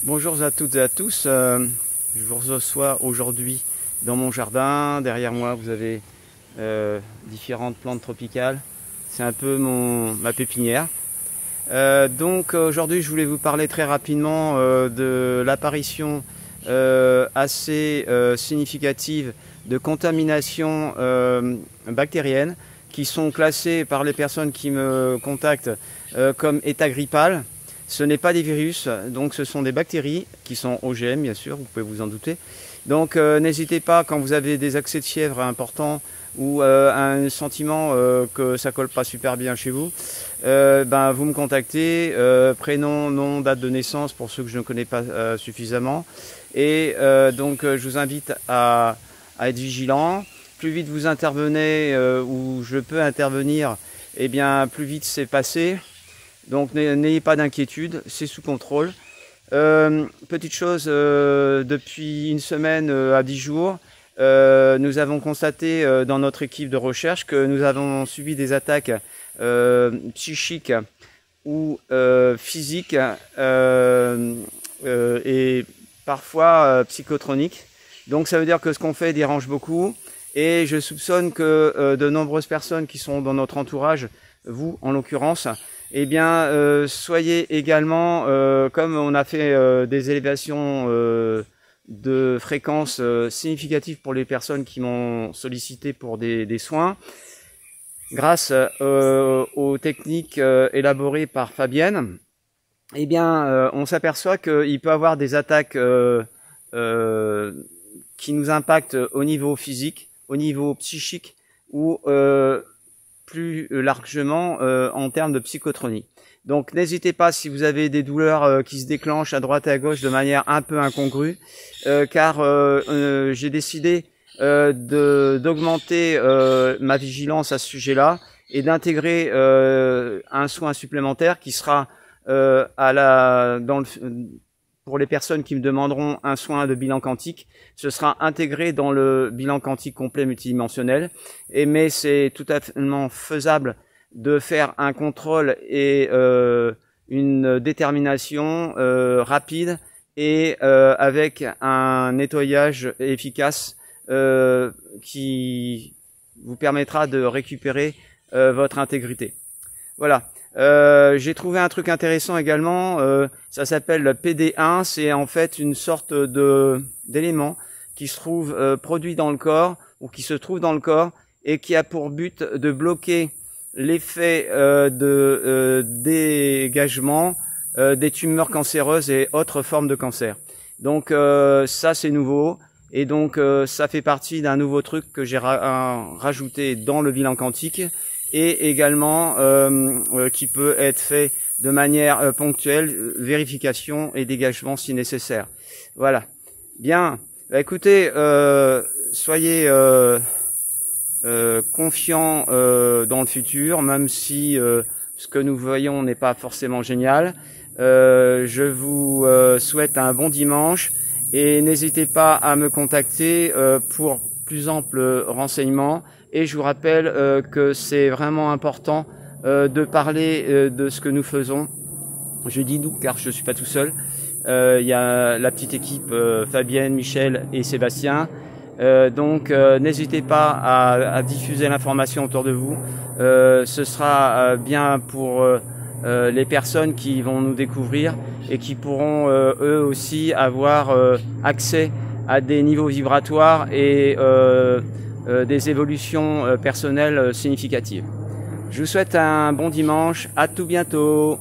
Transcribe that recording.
Bonjour à toutes et à tous, je vous reçois aujourd'hui dans mon jardin. Derrière moi vous avez différentes plantes tropicales, c'est un peu ma pépinière. Donc aujourd'hui je voulais vous parler très rapidement de l'apparition assez significative de contaminations bactériennes qui sont classées par les personnes qui me contactent comme état grippal. Ce n'est pas des virus, donc ce sont des bactéries qui sont OGM bien sûr, vous pouvez vous en douter. Donc n'hésitez pas quand vous avez des accès de fièvre importants ou un sentiment que ça colle pas super bien chez vous, vous me contactez, prénom, nom, date de naissance pour ceux que je ne connais pas suffisamment. Et donc je vous invite à être vigilant. Plus vite vous intervenez ou je peux intervenir, et bien plus vite c'est passé. Donc n'ayez pas d'inquiétude, c'est sous contrôle. Petite chose, depuis une semaine à 10 jours, nous avons constaté dans notre équipe de recherche que nous avons subi des attaques psychiques ou physiques et parfois psychotroniques. Donc ça veut dire que ce qu'on fait dérange beaucoup et je soupçonne que de nombreuses personnes qui sont dans notre entourage, vous en l'occurrence, eh bien, soyez également, comme on a fait des élévations de fréquences significatives pour les personnes qui m'ont sollicité pour des soins, grâce aux techniques élaborées par Fabienne, eh bien, on s'aperçoit qu'il peut y avoir des attaques qui nous impactent au niveau physique, au niveau psychique ou plus largement en termes de psychotronie. Donc n'hésitez pas si vous avez des douleurs qui se déclenchent à droite et à gauche de manière un peu incongrue, car j'ai décidé d'augmenter ma vigilance à ce sujet-là et d'intégrer un soin supplémentaire qui sera pour les personnes qui me demanderont un soin de bilan quantique, ce sera intégré dans le bilan quantique complet multidimensionnel. Mais c'est tout à fait faisable de faire un contrôle et une détermination rapide et avec un nettoyage efficace qui vous permettra de récupérer votre intégrité. Voilà. J'ai trouvé un truc intéressant également, ça s'appelle le PD1, c'est en fait une sorte d'élément qui se trouve produit dans le corps ou qui se trouve dans le corps et qui a pour but de bloquer l'effet de dégagement des tumeurs cancéreuses et autres formes de cancer. Donc ça c'est nouveau et donc ça fait partie d'un nouveau truc que j'ai rajouté dans le bilan quantique et également qui peut être fait de manière ponctuelle, vérification et dégagement si nécessaire. Voilà. Bien. Bah, écoutez, soyez confiants dans le futur, même si ce que nous voyons n'est pas forcément génial. Je vous souhaite un bon dimanche et n'hésitez pas à me contacter pour plus ample renseignements. Et je vous rappelle que c'est vraiment important de parler de ce que nous faisons. Je dis nous car je suis pas tout seul. Il y a la petite équipe Fabienne, Michel et Sébastien. Donc n'hésitez pas à diffuser l'information autour de vous. Ce sera bien pour les personnes qui vont nous découvrir et qui pourront eux aussi avoir accès à des niveaux vibratoires et des évolutions personnelles significatives. Je vous souhaite un bon dimanche, à tout bientôt.